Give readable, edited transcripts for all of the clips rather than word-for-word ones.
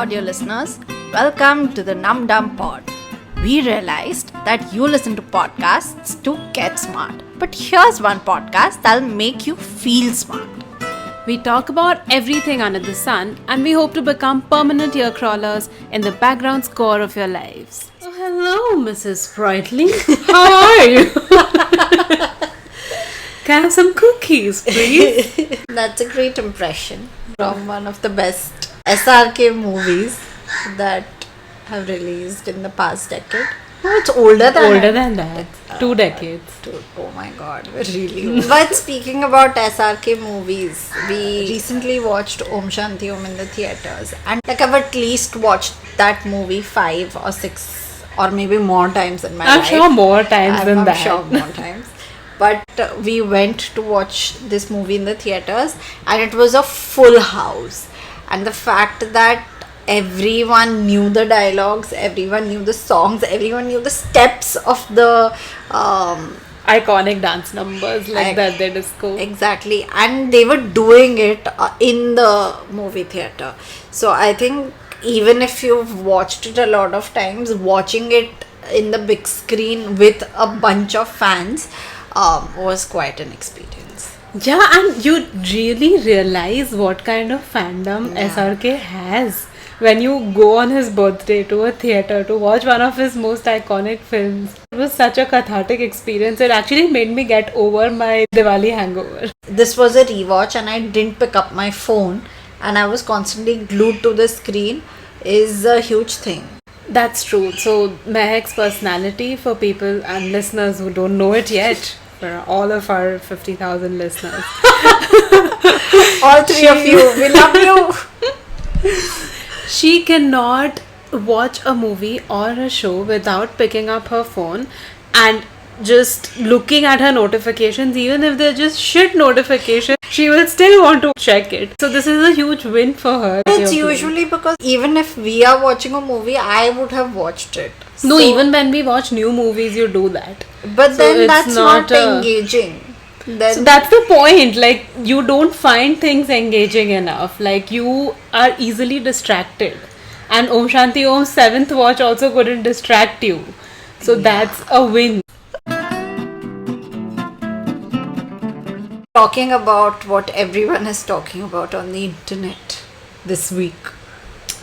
audio listeners. Welcome to the Num Dum Pod. We realized that you listen to podcasts to get smart. But here's one podcast that'll make you feel smart. We talk about everything under the sun and we hope to become permanent ear crawlers in the background score of your lives. Oh, hello, Mrs. Sprightly. How are you? Can I have some cookies, please? That's a great impression from one of the best SRK movies that have released in the past decade. Oh, it's older than that. 2 decades. Oh my god, we're really old. But speaking about SRK movies, we recently watched Om Shanti Om in the theatres, and I've at least watched that movie 5 or 6 or maybe more times in my life. I'm sure more times than that. I'm sure more times. But we went to watch this movie in the theatres and it was a full house. And the fact that everyone knew the dialogues, everyone knew the songs, everyone knew the steps of the iconic dance numbers like that they disco. Exactly. And they were doing it in the movie theatre. So I think even if you've watched it a lot of times, watching it in the big screen with a bunch of fans was quite an experience. Yeah, and you really realize what kind of fandom SRK has when you go on his birthday to a theatre to watch one of his most iconic films. It was such a cathartic experience. It actually made me get over my Diwali hangover. This was a rewatch and I didn't pick up my phone and I was constantly glued to the screen is a huge thing. That's true. So Mehak's personality, for people and listeners who don't know it yet, for all of our 50,000 listeners. All three of you, we love you. She cannot watch a movie or a show without picking up her phone and just looking at her notifications. Even if they're just shit notifications, she will still want to check it. So this is a huge win for her. It's usually because even if we are watching a movie, I would have watched it. No, even when we watch new movies, you do that. But then that's not engaging. Then so that's the point. Like, you don't find things engaging enough. Like, you are easily distracted. And Om Shanti Om's 7th watch also couldn't distract you. So that's a win. Talking about what everyone is talking about on the internet this week.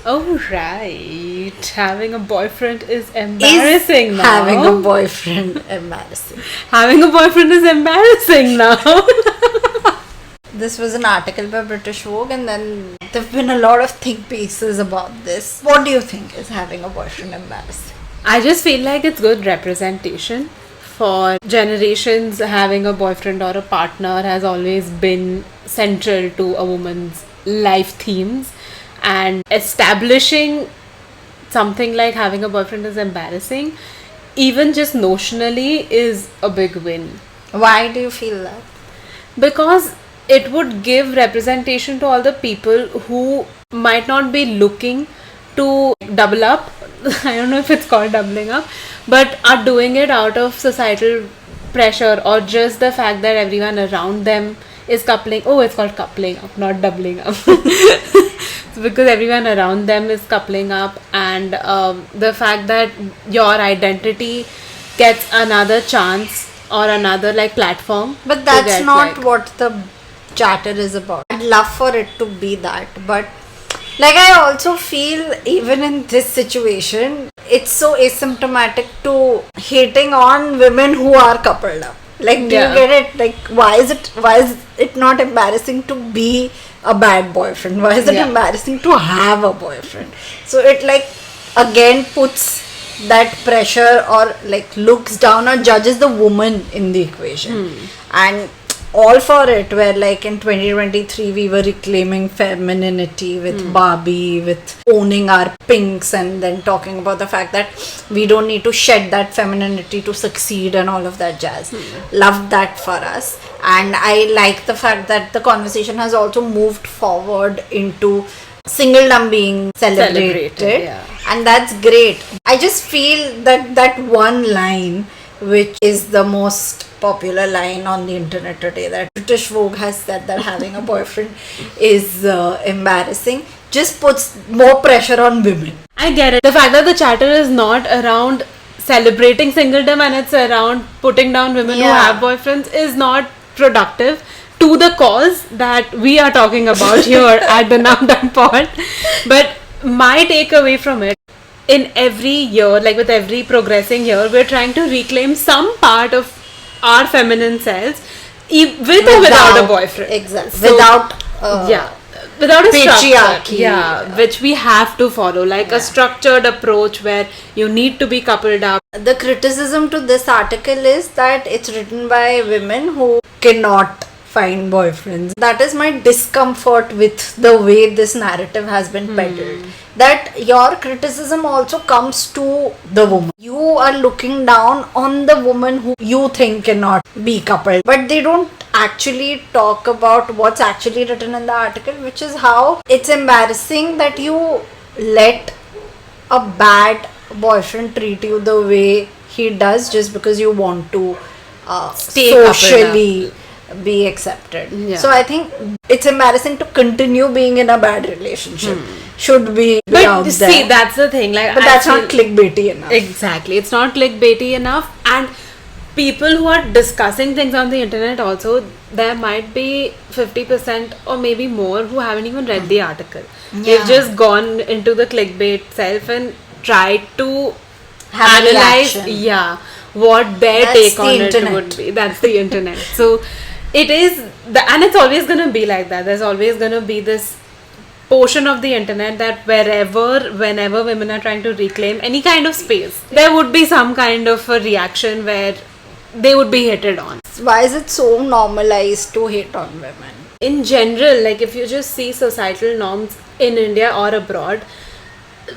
Oh, right. Having a boyfriend is embarrassing now. Having a boyfriend embarrassing. Having a boyfriend is embarrassing now. This was an article by British Vogue and then there have been a lot of think pieces about this. What do you think is having a boyfriend embarrassing? I just feel like it's good representation. For generations, having a boyfriend or a partner has always been central to a woman's life themes. And establishing something like having a boyfriend is embarrassing, even just notionally, is a big win. Why do you feel that? Because it would give representation to all the people who might not be looking to double up. I don't know if it's called doubling up, but are doing it out of societal pressure or just the fact that everyone around them is coupling. Oh, it's called coupling up, not doubling up. Because everyone around them is coupling up, and the fact that your identity gets another chance or another platform. But that's not what the chatter is about. I'd love for it to be that, but I also feel even in this situation, it's so asymptomatic to hating on women who are coupled up. Do you get it? Why is it not embarrassing to be a bad boyfriend? Why is it embarrassing to have a boyfriend? So it again puts that pressure or looks down or judges the woman in the equation. And all for it, where in 2023 we were reclaiming femininity with Barbie, with owning our pinks, and then talking about the fact that we don't need to shed that femininity to succeed and all of that jazz. Loved that for us. And I like the fact that the conversation has also moved forward into singledom being celebrated. And that's great. I just feel that one line, which is the most popular line on the internet today, that British Vogue has said that having a boyfriend is embarrassing. just puts more pressure on women. I get it. The fact that the chatter is not around celebrating singledom and it's around putting down women who Yeah. have boyfriends is not productive to the cause that we are talking about here at the Nam Dam Pod. But my takeaway from it, in every year, like with every progressing year, we're trying to reclaim some part of our feminine selves with or without a boyfriend. Exactly. So, Without without a structure, patriarchy. which we have to follow, like a structured approach where you need to be coupled up. The criticism to this article is that it's written by women who cannot find boyfriends. That is my discomfort with the way this narrative has been peddled. That your criticism also comes to the woman. You are looking down on the woman who you think cannot be coupled, but they don't actually talk about what's actually written in the article, which is how it's embarrassing that you let a bad boyfriend treat you the way he does just because you want to Stay coupled socially be accepted. Yeah. So I think it's embarrassing to continue being in a bad relationship. Should be But out see, there. that's the thing. Like, But I that's feel- not clickbaity enough. Exactly, it's not clickbaity enough, and people who are discussing things on the internet also, there might be 50% or maybe more who haven't even read the article. They've just gone into the clickbait self and tried to Have a analyze, reaction. what their That's take the on it internet. would be. That's the internet. So it is, and it's always gonna be like that. There's always gonna be this portion of the internet that whenever women are trying to reclaim any kind of space, there would be some kind of a reaction where they would be hated on. Why is it so normalized to hate on women? In general, like if you just see societal norms in India or abroad,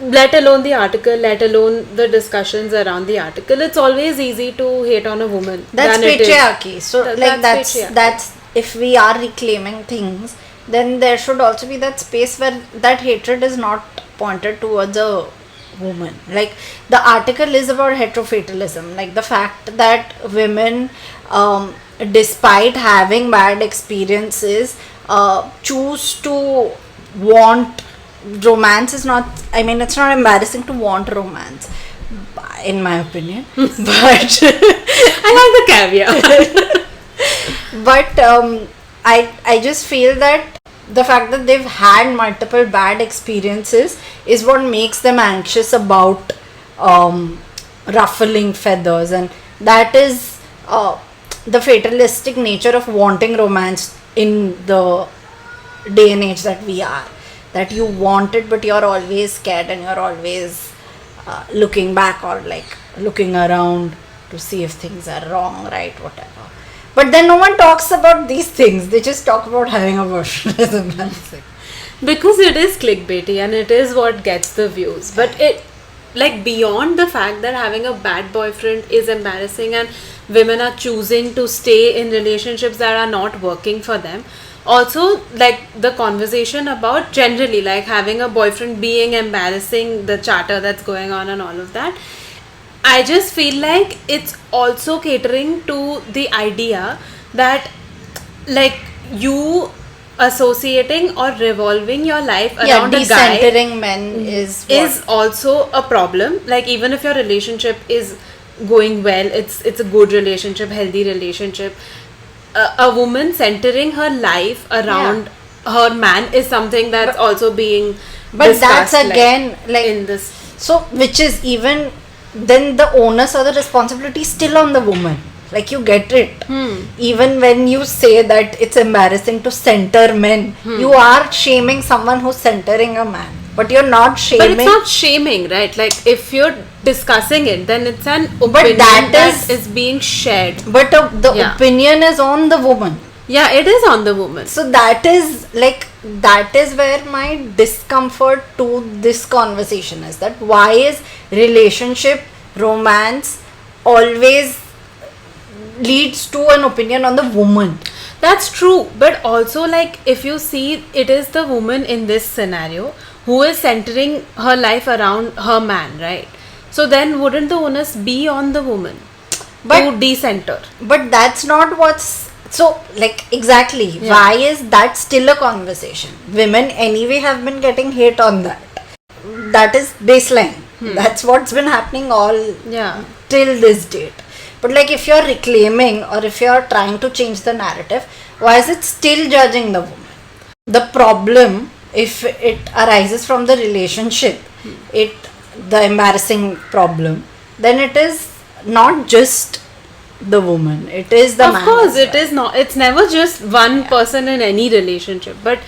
let alone the article, let alone the discussions around the article, it's always easy to hate on a woman. That's than it is- patriarchy. So That's patriarchy. that's if we are reclaiming things, then there should also be that space where that hatred is not pointed towards a woman. Like the article is about heterofatalism, like the fact that women, despite having bad experiences, choose to want romance. Is not, I mean, it's not embarrassing to want romance, in my opinion. But I like the caveat. but I just feel that the fact that they've had multiple bad experiences is what makes them anxious about ruffling feathers, and that is the fatalistic nature of wanting romance in the day and age that we are. That you want it, but you're always scared and you're always looking back or like looking around to see if things are wrong, right, whatever. But then no one talks about these things. They just talk about having a version as embarrassing. Because it is clickbaity and it is what gets the views. But it, like, beyond the fact that having a bad boyfriend is embarrassing and women are choosing to stay in relationships that are not working for them, also, like, the conversation about generally, like, having a boyfriend being embarrassing, the chatter that's going on and all of that, I just feel like it's also catering to the idea that, like, you associating or revolving your life around a guy decentering men is also a problem. Like, even if your relationship is going well, it's a good relationship, healthy relationship, a woman centering her life around her man is something that's also being but discussed, that's again like in this. so, which is even then the onus or the responsibility still on the woman. Like, you get it. Even when you say that it's embarrassing to center men, you are shaming someone who's centering a man. But you're not shaming. But it's not shaming, right? Like, if you're discussing it, then it's an opinion that that is- is being shared. But the Yeah. opinion is on the woman. Yeah, it is on the woman. So that is where my discomfort to this conversation is, that why is relationship, romance always leads to an opinion on the woman. That's true, but also, like, if you see, it is the woman in this scenario who is centering her life around her man, right? So then wouldn't the onus be on the woman But- to decenter? But that's not what's So, like, exactly, why is that still a conversation? Women anyway have been getting hate on that. That is baseline. That's what's been happening all Yeah. till this date. But like, if you're reclaiming or if you're trying to change the narrative, why is it still judging the woman? The problem, if it arises from the relationship, the embarrassing problem, then it is not just the woman, it is the Of man course, as it well. is not. It's never just one person in any relationship. But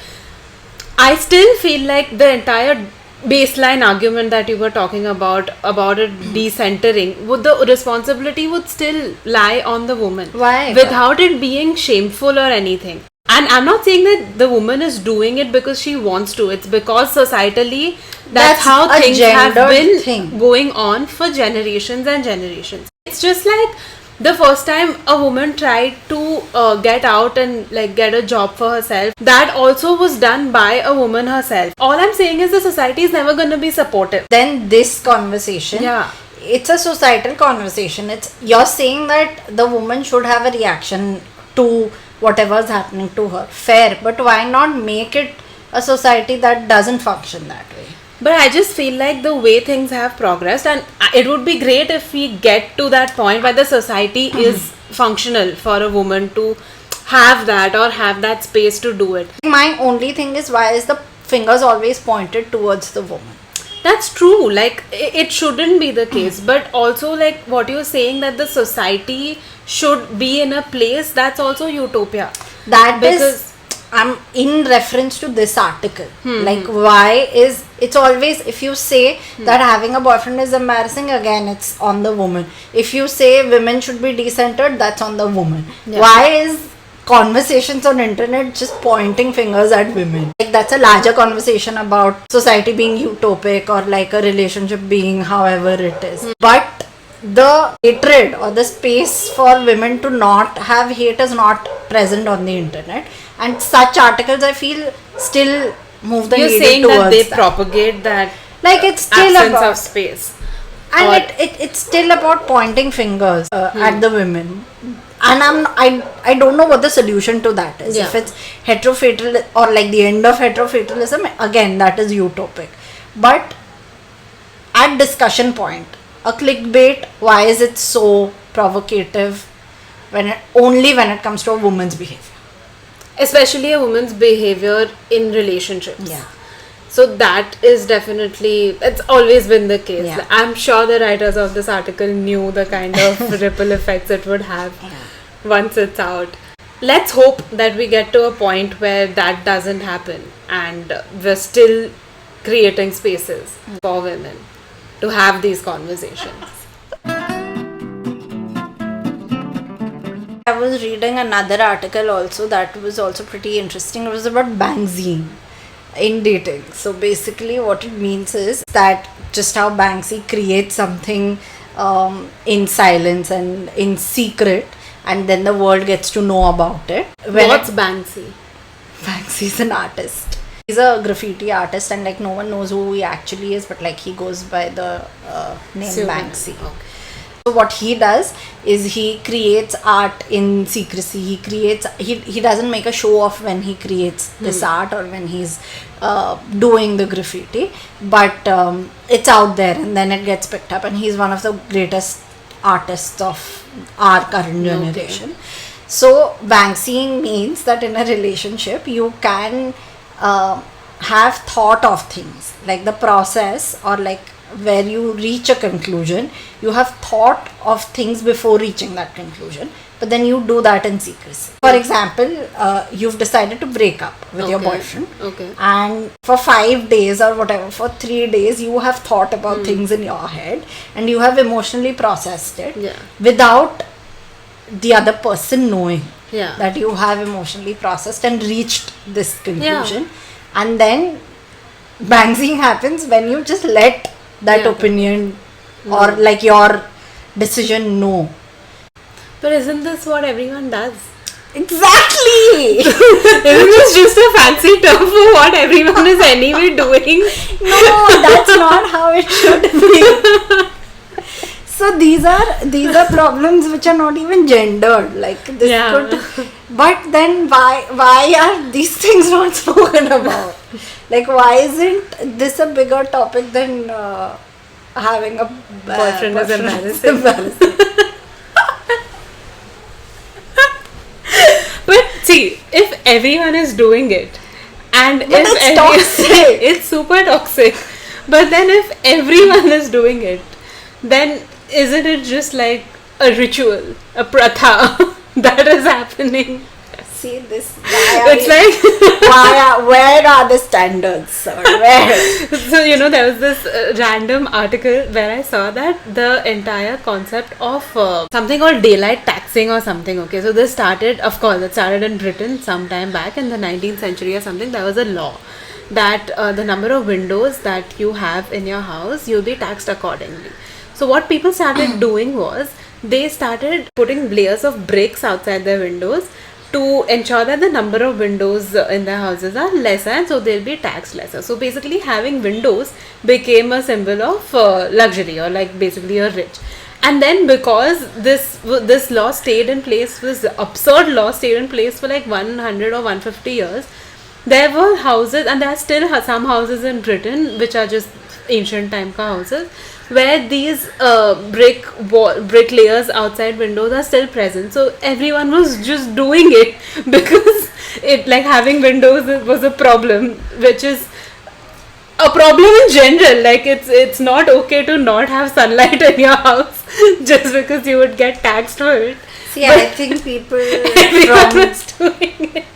I still feel like the entire baseline argument that you were talking about it decentering, the responsibility would still lie on the woman. Why? Without it being shameful or anything. And I'm not saying that the woman is doing it because she wants to. It's because societally that's how a things have gendered been thing. going on for generations and generations. It's just like the first time a woman tried to get out and like get a job for herself, that also was done by a woman herself. All I'm saying is the society is never going to be supportive. Then this conversation, Yeah. it's a societal conversation. It's, you're saying that the woman should have a reaction to whatever's happening to her. Fair, but why not make it a society that doesn't function that way? But I just feel like the way things have progressed, and it would be great if we get to that point where the society is functional for a woman to have that or have that space to do it. My only thing is, why is the fingers always pointed towards the woman? That's true. Like, it shouldn't be the case. But also, like, what you're saying that the society should be in a place, that's also utopia. That is, Because- I'm in reference to this article. Like, why is, it's always, if you say that having a boyfriend is embarrassing, again it's on the woman. If you say women should be decentered, that's on the woman. Yeah. Why is conversations on internet just pointing fingers at women? Like, that's a larger conversation about society being utopic or like a relationship being however it is. But the hatred or the space for women to not have hate is not present on the internet, and such articles, I feel, still move the You're needle saying towards that they that. propagate that Like, it's still absence about, of space. and or- it's still about pointing fingers at the women. And I don't know what the solution to that is. Yeah. If it's heterofatal or like the end of heterofatalism, again that is utopic. But at discussion point, a clickbait, why is it so provocative only when it comes to a woman's behavior? Especially a woman's behavior in relationships. Yeah. So that is definitely, it's always been the case. Yeah. I'm sure the writers of this article knew the kind of ripple effects it would have once it's out. Let's hope that we get to a point where that doesn't happen and we're still creating spaces for women to have these conversations. I was reading another article also that was also pretty interesting. It was about Banksy in dating. So basically what it means is that just how Banksy creates something in silence and in secret, and then the world gets to know about it. What's Banksy? Banksy is an artist. He's a graffiti artist, and like no one knows who he actually is, but like he goes by the name Pseudonym. Banksy. Okay. So what he does is he creates art in secrecy. He doesn't make a show off when he creates this art or when he's doing the graffiti, but it's out there and then it gets picked up, and he's one of the greatest artists of our current generation. So Banksy means that in a relationship you can have thought of things, like the process or like where you reach a conclusion, you have thought of things before reaching that conclusion, but then you do that in secrecy. For example, you've decided to break up with your Okay. boyfriend, Okay. and for 5 days or whatever, for 3 days you have thought about things in your head and you have emotionally processed it Yeah. without the other person knowing Yeah. that you have emotionally processed and reached this conclusion. And then Banksy happens when you just let that opinion or like your decision know. But isn't this what everyone does? Exactly. Isn't this just a fancy term for what everyone is anyway doing? No, that's not how it should be. So these are problems which are not even gendered. Like this Yeah. But then why are these things not spoken about? Like, why isn't this a bigger topic than having a Boyfriend is embarrassing. embarrassing. But see, if everyone is doing it, and But if it's toxic. it's super toxic. But then if everyone is doing it, then isn't it just like a ritual, a pratha that is happening? See this. It's like Where are the standards, sir? Where? so there was this random article where I saw that the entire concept of something called daylight taxing or something. Okay, so this started, of course, it started in Britain sometime back in the 19th century or something. There was a law that the number of windows that you have in your house, you'll be taxed accordingly. So what people started doing was they started putting layers of bricks outside their windows to ensure that the number of windows in their houses are lesser, and so they'll be taxed lesser. So basically having windows became a symbol of luxury, or like basically you're rich. And then because this law stayed in place, this absurd law stayed in place for like 100 or 150 years, there were houses, and there are still some houses in Britain which are just ancient time ka houses, where these brick layers outside windows are still present. So everyone was just doing it because it, like, having windows was a problem, which is a problem in general. Like, it's not okay to not have sunlight in your house just because you would get taxed for it. See, I think people Everyone from was doing it.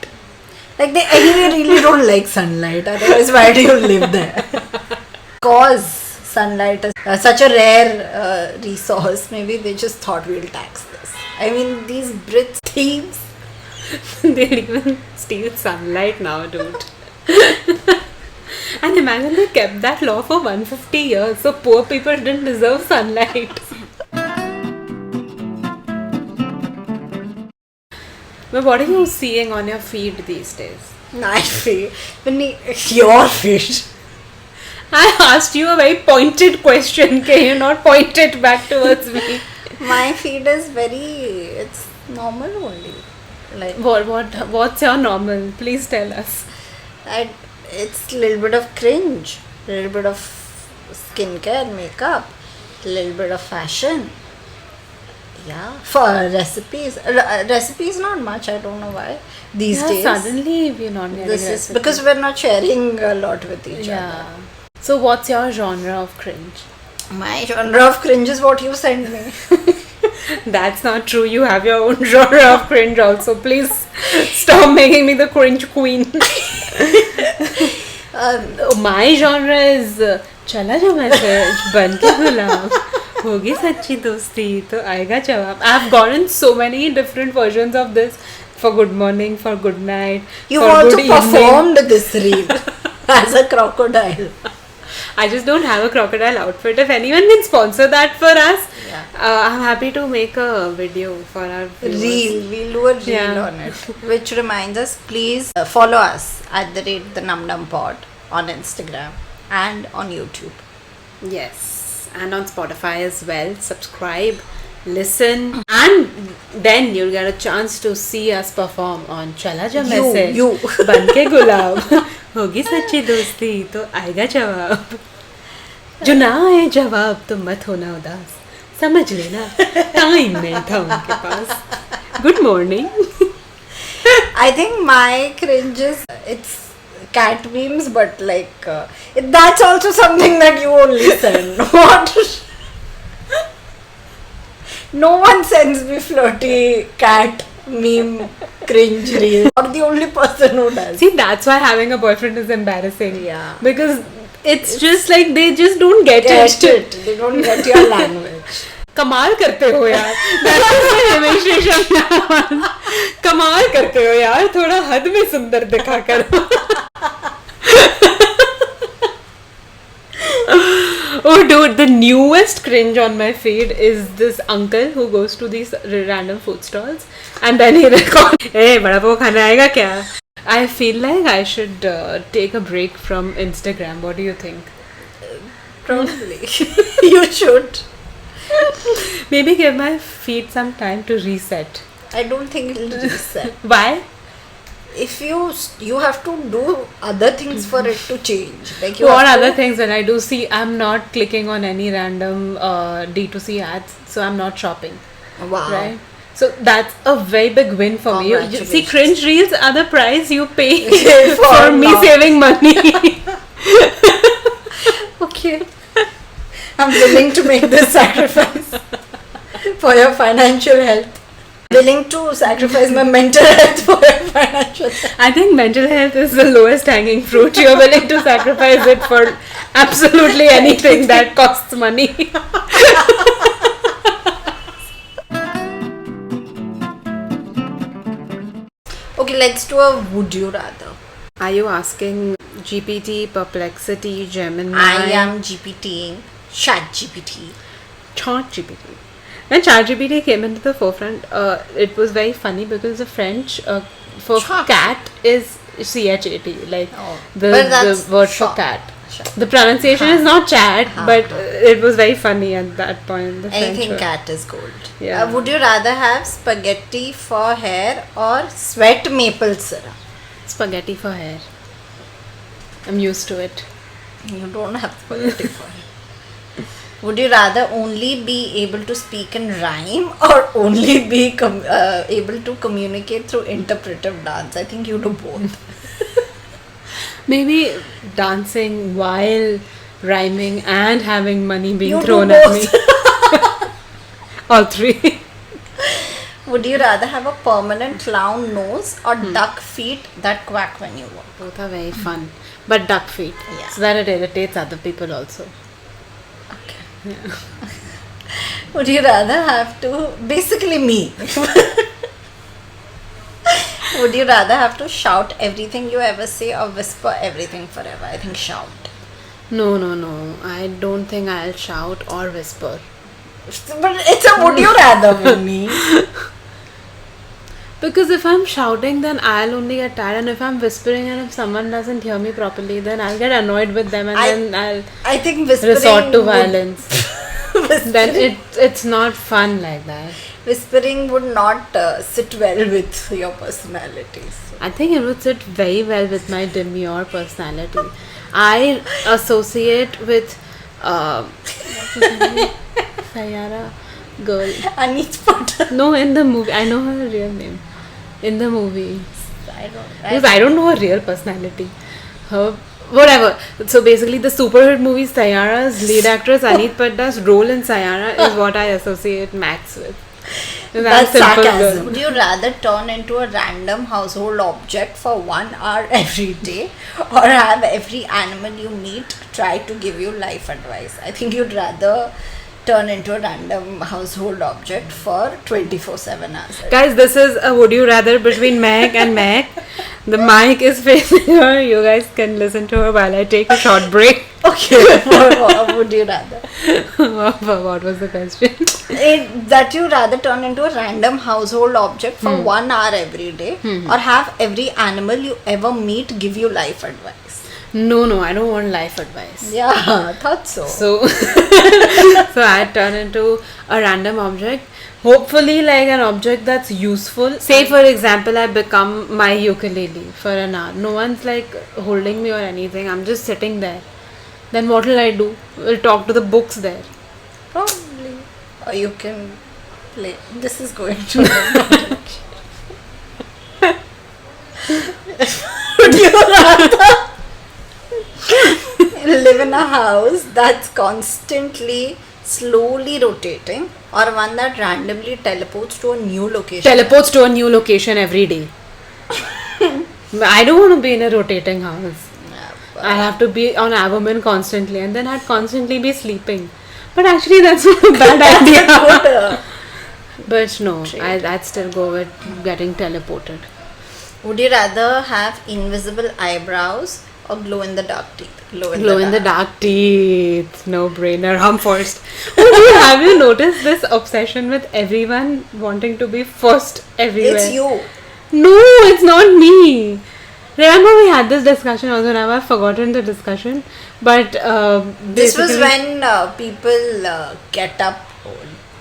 like they anyway really don't like sunlight. Otherwise, why do you live there? Cause sunlight is such a rare resource. Maybe they just thought we'll tax this. I mean, these Brits thieves. They'll even steal sunlight now, dude. And imagine they kept that law for 150 years, so poor people didn't deserve sunlight. But what are you seeing on your feed these days? My feet. Your feet. I asked you a very pointed question. Can you not point it back towards me? My feed is it's normal only. Like, What's your normal? Please tell us. it's a little bit of cringe, a little bit of skincare, makeup, a little bit of fashion. Yeah, for recipes. Recipes not much. I don't know why these days. Suddenly we're not getting This is recipes. because we're not sharing a lot with each Yeah. So what's your genre of cringe? other. My genre of cringe is what you send me. That's not true. You have your own genre of cringe also. Please stop making me the cringe queen. My genre is चला जो message बन के गुलाब होगी सच्ची दोस्ती तो आएगा जवाब. I've gotten so many different versions of this, for good morning, for good night, You for also good evening. performed this reel as a crocodile. I just don't have a crocodile outfit. If anyone can sponsor that for us, Yeah. I'm happy to make a video for our viewers. Reel. We'll do a reel Yeah. on it. Which reminds us, please follow us at the rate the Num Num Pod on Instagram and on YouTube. Yes, and on Spotify as well. Subscribe, listen, and then you'll get a chance to see us perform on Chala Ja Message. You. Banke Gulab. होगी सच्ची दोस्ती तो आएगा जवाब. जो ना आए जवाब तो मत होना उदास. समझ लेना टाइम नहीं था उनके पास. Good morning. I think my cringe is it's cat memes, but like that's also something that you only send. What? No one sends me flirty cat meme cringe reel. You're the only person who does. See, that's why having a boyfriend is embarrassing. Yeah. Because it's just like they just don't get Get it. it. They don't get your language. कमाल करते हो यार. That is my Ramesh रेशम. कमाल करते हो यार. थोड़ा हद में सुंदर दिखा करो. Oh dude, the newest cringe on my feed is this uncle who goes to these random food stalls and then he records, hey, bada pav khana aayega kya? I feel like I should take a break from Instagram. What do you think? Probably. You should. Maybe give my feed some time to reset. I don't think it'll reset. Why? If you have to do other things for it to change. Like you What have other to, things that I do? See, I'm not clicking on any random D2C ads, so I'm not shopping. Wow. Right? So that's a very big win for me. See, Congratulations. cringe reels are the price you pay For for me not- saving money. Okay. I'm willing to make this sacrifice for your financial health. Willing to sacrifice my mental health for your financial health. I think mental health is the lowest hanging fruit. You're willing to sacrifice it for absolutely anything that costs money. Okay, let's do a would you rather. Are you asking GPT, Perplexity, Gemini? I am GPT, Chat GPT. ChatGPT. When ChatGPT came into the forefront, it was very funny because the French for Chat. cat is CHAT, like Oh. the But that's word for short. cat. Chat. The pronunciation is not chat, but it was very funny at that point. The French Anything word. cat is gold. Yeah. Would you rather have spaghetti for hair or sweat maple syrup? Spaghetti for hair. I'm used to it. You don't have spaghetti for hair. Would you rather only be able to speak in rhyme or only be able to communicate through interpretive dance? I think you do both. Maybe dancing while rhyming and having money being You do thrown at me. both. All three. Would you rather have a permanent clown nose or duck feet that quack when you walk? Both are very fun. But duck feet. Yeah. So that it irritates other people also. Okay. Would you rather have to, basically me. Would you rather have to shout everything you ever say or whisper everything forever? I think shout. No. I don't think I'll shout or whisper. But it's a would you rather with me. Because if I'm shouting, then I'll only get tired. And if I'm whispering and if someone doesn't hear me properly, then I'll get annoyed with them and then I'll I think whispering resort to would- violence. whispering, Then it's not fun like that. whispering would not sit well with your personalities. I think it would sit very well with my demure personality. I associate with Sayara girl. Aneet Potter. No, in the movie. I know her real name. In the movie. Because I I don't know her real personality. Her whatever. So basically the super hit movie Sayara's lead actress Aneet Padda's role in Sayara is what I associate Max with. That's simple sarcasm. girl. Would you rather turn into a random household object for 1 hour every day or have every animal you meet try to give you life advice? I think you'd rather turn into a random household object for 24/7 hours. Guys, this is a would you rather between Meg and Meg. The mic is facing her. You guys can listen to her while I take a short break. Okay, what would you rather? What was the question? That you rather turn into a random household object for 1 hour every day or have every animal you ever meet give you life advice? No, I don't want life advice. Yeah, thought so. So, so I turn into a random object. Hopefully, like an object that's useful. Say, for example, I become my ukulele for an hour. No one's like holding me or anything. I'm just sitting there. Then what will I do? We'll talk to the books there. Probably. Or you can play. This is going to the wrong direction. Would you rather live in a house that's constantly slowly rotating or one that randomly teleports to a new location? Teleports to a new location every day. I don't want to be in a rotating house. I'll have to be on Averman constantly and then I'd constantly be sleeping. But actually that's not a bad idea. But no, I'd still go with getting teleported. Would you rather have invisible eyebrows or glow in the dark teeth? Glow in the dark teeth. No brainer. I'm forced. Have you noticed this obsession with everyone wanting to be first everywhere? It's you. No, it's not me. Remember we had this discussion also. Now I've forgotten the discussion. But This was basically- when people get up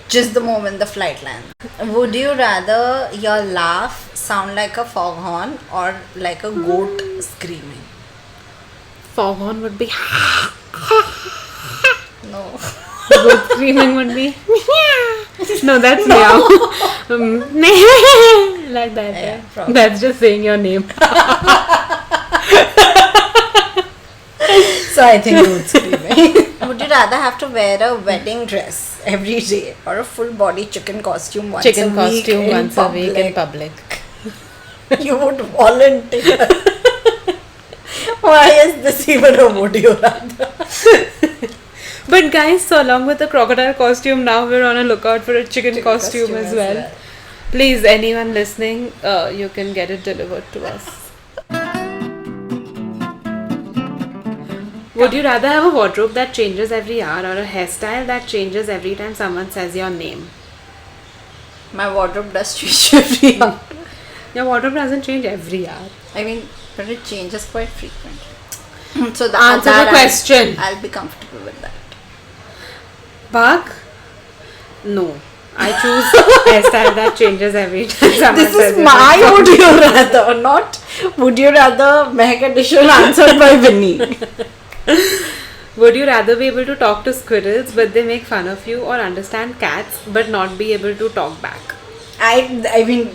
just the moment the flight lands. Would you rather your laugh sound like a foghorn or like a goat screaming? Foghorn would be. No. Goat screaming would be. No, that's meow. Like that. Yeah, Yeah. probably. That's just saying your name. So I think goat screaming. Would you rather have to wear a wedding dress every day or a full body chicken costume once Chicken a week costume in once a week in public? public. You would volunteer. Why is this even a would you rather? But guys, so along with the crocodile costume, now we're on a lookout for a chicken costume as well. Please, anyone listening, you can get it delivered to us. Would you rather have a wardrobe that changes every hour or a hairstyle that changes every time someone says your name? My wardrobe does change every hour. Your wardrobe doesn't change every hour. I mean, but it changes quite frequently. So Answer the question. I'll be comfortable with that. Bak? No. I choose hairstyle that changes every time someone This says is your my name. would you rather, not would you rather Mehak edition answered by Vinny. Would you rather be able to talk to squirrels but they make fun of you, or understand cats but not be able to talk back? I mean,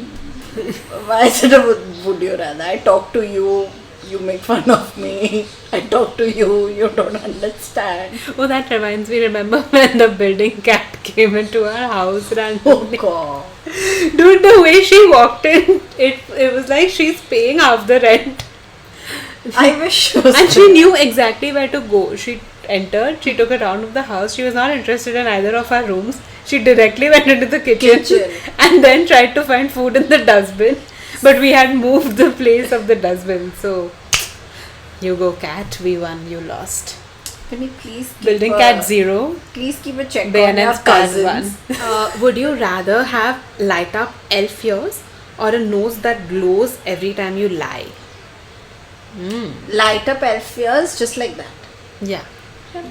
why is it a would you rather? I talk to you, you make fun of me. I talk to you, you don't understand. Oh, that reminds me. Remember when the building cat came into our house Oh randomly? god. Dude, the way she walked in, it was like she's paying half the rent. I wish she was And she knew exactly where to go. She entered, she took a round of the house. She was not interested in either of our rooms. She directly went into the kitchen. And then tried to find food in the dustbin. But we had moved the place of the dustbin. So, you go cat, we won, you lost. Vinny, please keep Building a, cat 0. Please keep a check on Bayonet's your card cousins. 1. Would you rather have light up elf ears or a nose that glows every time you lie? Light up elf ears just like that. Yeah.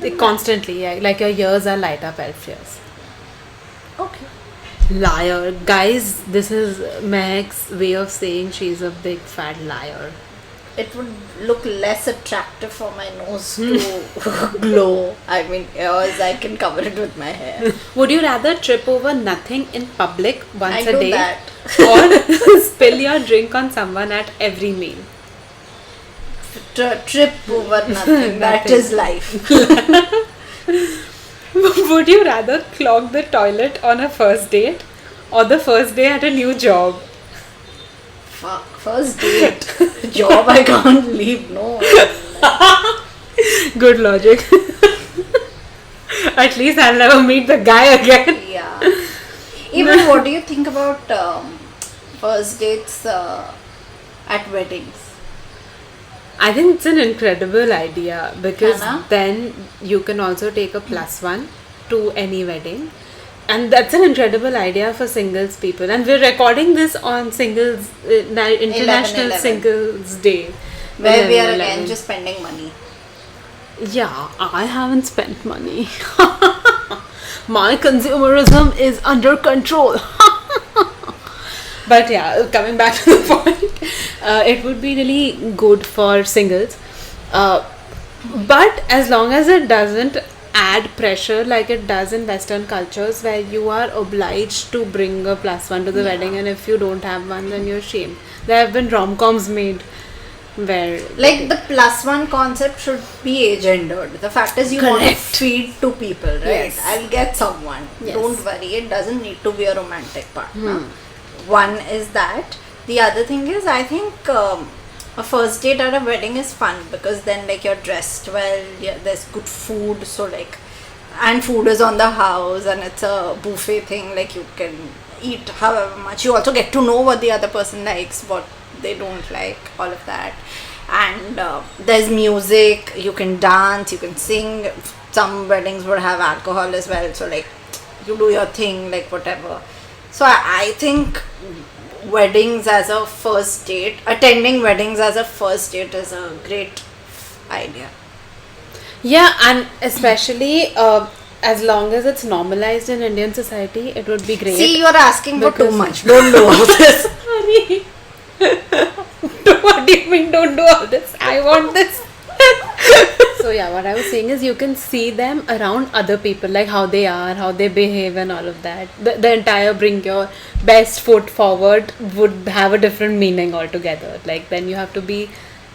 They constantly, yeah. Like your ears are light up elf ears. Okay. Liar. Guys, this is Mehak's way of saying she's a big fat liar. It would look less attractive for my nose to glow. I mean, ears, I can cover it with my hair. Would you rather trip over nothing in public once I a do day that. or spill your drink on someone at every meal? Trip over nothing. That Nothing. is life. Would you rather clog the toilet on a first date or the first day at a new job? Fuck. First date. Job I can't leave. No. Good logic. At least I'll never meet the guy again. Yeah. Even what do you think about first dates at weddings? I think it's an incredible idea because Hannah? then you can also take a +1 to any wedding. And that's an incredible idea for singles people. And we're recording this on Singles International 11/11. Singles Day. Where we are 11/11. again just spending money. Yeah, I haven't spent money. My consumerism is under control. But yeah, coming back to the point, it would be really good for singles. But as long as it doesn't add pressure like it does in Western cultures where you are obliged to bring a +1 to the wedding, and if you don't have one, then you're shamed. There have been rom-coms made where Like the +1 concept should be agendered. The fact is you want to Correct. feed to people, right? Yes. I'll get someone. Yes. Don't worry, it doesn't need to be a romantic partner. One is that. The other thing is, I think a first date at a wedding is fun because then like you're dressed well, there's good food, so like, and food is on the house and it's a buffet thing, like you can eat however much. You also get to know what the other person likes, what they don't like, all of that. And there's music, you can dance, you can sing. Some weddings would have alcohol as well, so like you do your thing, like whatever. So I think weddings as a first date, attending weddings as a first date is a great idea. yeah, and especially as long as it's normalized in Indian society, it would be great. See, you're asking for too Because- much. Don't do all this. Sorry. What do you mean don't do all this? I want this. So yeah, what I was saying is you can see them around other people, like how they are, how they behave and all of that. The entire bring your best foot forward would have a different meaning altogether. Like then you have to be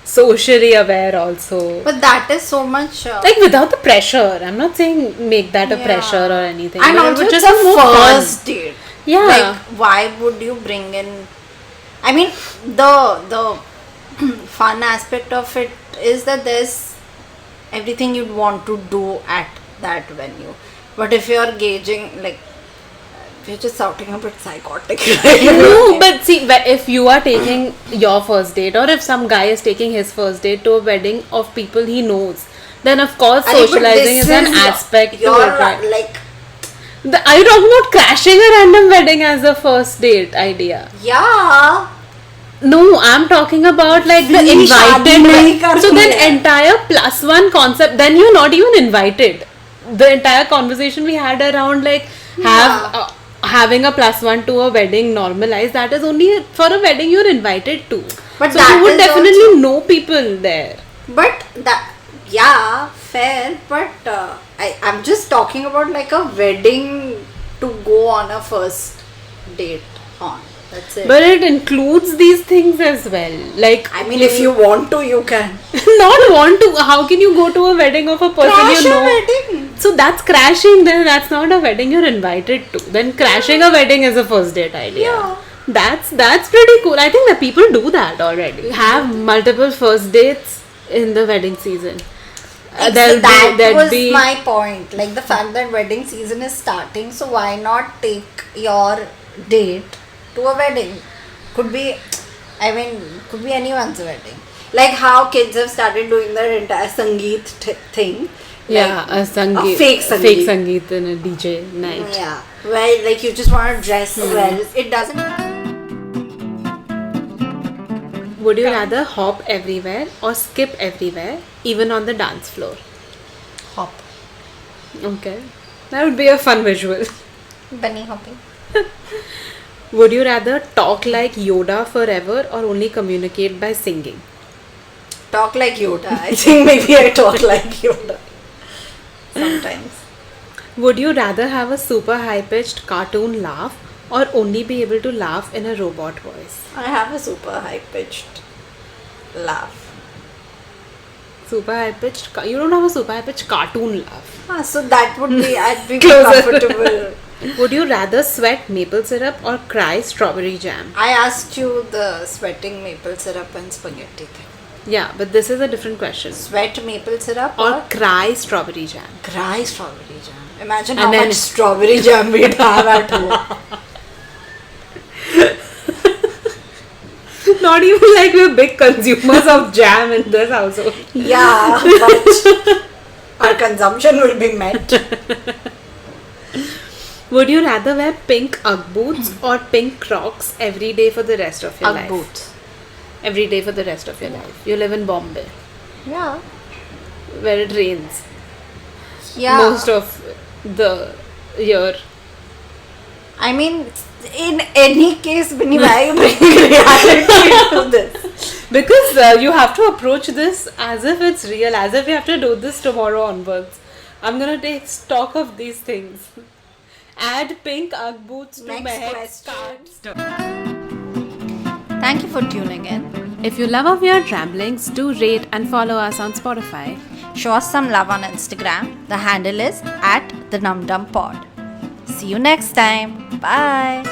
socially aware also. But that is so much. Like without the pressure. I'm not saying make that a Yeah. pressure or anything. And but it also, would it's just a be more fun. first date. Yeah. Like, why would you bring in? I mean, the fun aspect of it is that there's everything you'd want to do at that venue. But if you're gauging, like, you're just sounding a bit psychotic. No, but see, if you are taking your first date, or if some guy is taking his first date to a wedding of people he knows, then of course Arey, but socializing this is an aspect to you're it. Right? like, Are you talking about crashing a random wedding as a first date idea? yeah. No, I'm talking about like the Fee shaadi nahi invited. karni So then hai. entire +1 concept, then you're not even invited. The entire conversation we had around like having a +1 to a wedding normalized, that is only for a wedding you're invited to. But so that you would is definitely know people there. But that, yeah, fair. But I'm just talking about like a wedding to go on a first date on. That's it. But it includes these things as well. Like I mean, if you want to, you can. not want to, how can you go to a wedding of a person Crash you a know? wedding. So that's crashing, then that's not a wedding you're invited to. Then crashing a wedding is a first date idea. Yeah. That's pretty cool. I think that people do that already. Have multiple first dates in the wedding season. That was my point. Like the fact that wedding season is starting, so why not take your date to a wedding? Could be, I mean, could be anyone's wedding. Like how kids have started doing their entire Sangeet thing. Yeah, Like, a sangeet, fake Sangeet. sangeet in a DJ night. Yeah, where like you just want to dress well. It doesn't. Would you rather hop everywhere or skip everywhere, even on the dance floor? Hop. Okay, that would be a fun visual. Bunny hopping. Would you rather talk like Yoda forever or only communicate by singing? Talk like Yoda. I think maybe I talk like Yoda. Sometimes. Would you rather have a super high pitched cartoon laugh or only be able to laugh in a robot voice? I have a super high pitched laugh. Super high pitched? You don't have a super high pitched cartoon laugh. So that would be, I'd be Closer. comfortable. Would you rather sweat maple syrup or cry strawberry jam? I asked you the sweating maple syrup and spaghetti thing. Yeah, but this is a different question. Sweat maple syrup Or or cry strawberry jam? cry strawberry jam. Imagine And how then- much strawberry jam we'd have at home. Not even like we're big consumers of jam in this household. Yeah, but our consumption will be met. Would you rather wear pink Ugg boots or pink Crocs every day for the rest of your Ugg life? boots. Every day for the rest of your life. You live in Bombay, Yeah. where it rains Yeah. most of the year. I mean, in any case, Binny, why are you bringing reality to this? Because you have to approach this as if it's real, as if you have to do this tomorrow onwards. I'm gonna take stock of these things. Add pink Ugg boots to Next Mehak's question. cart. Thank you for tuning in. If you love our weird ramblings, do rate and follow us on Spotify. Show us some love on Instagram. The handle is @thenumdumpod. See you next time. Bye.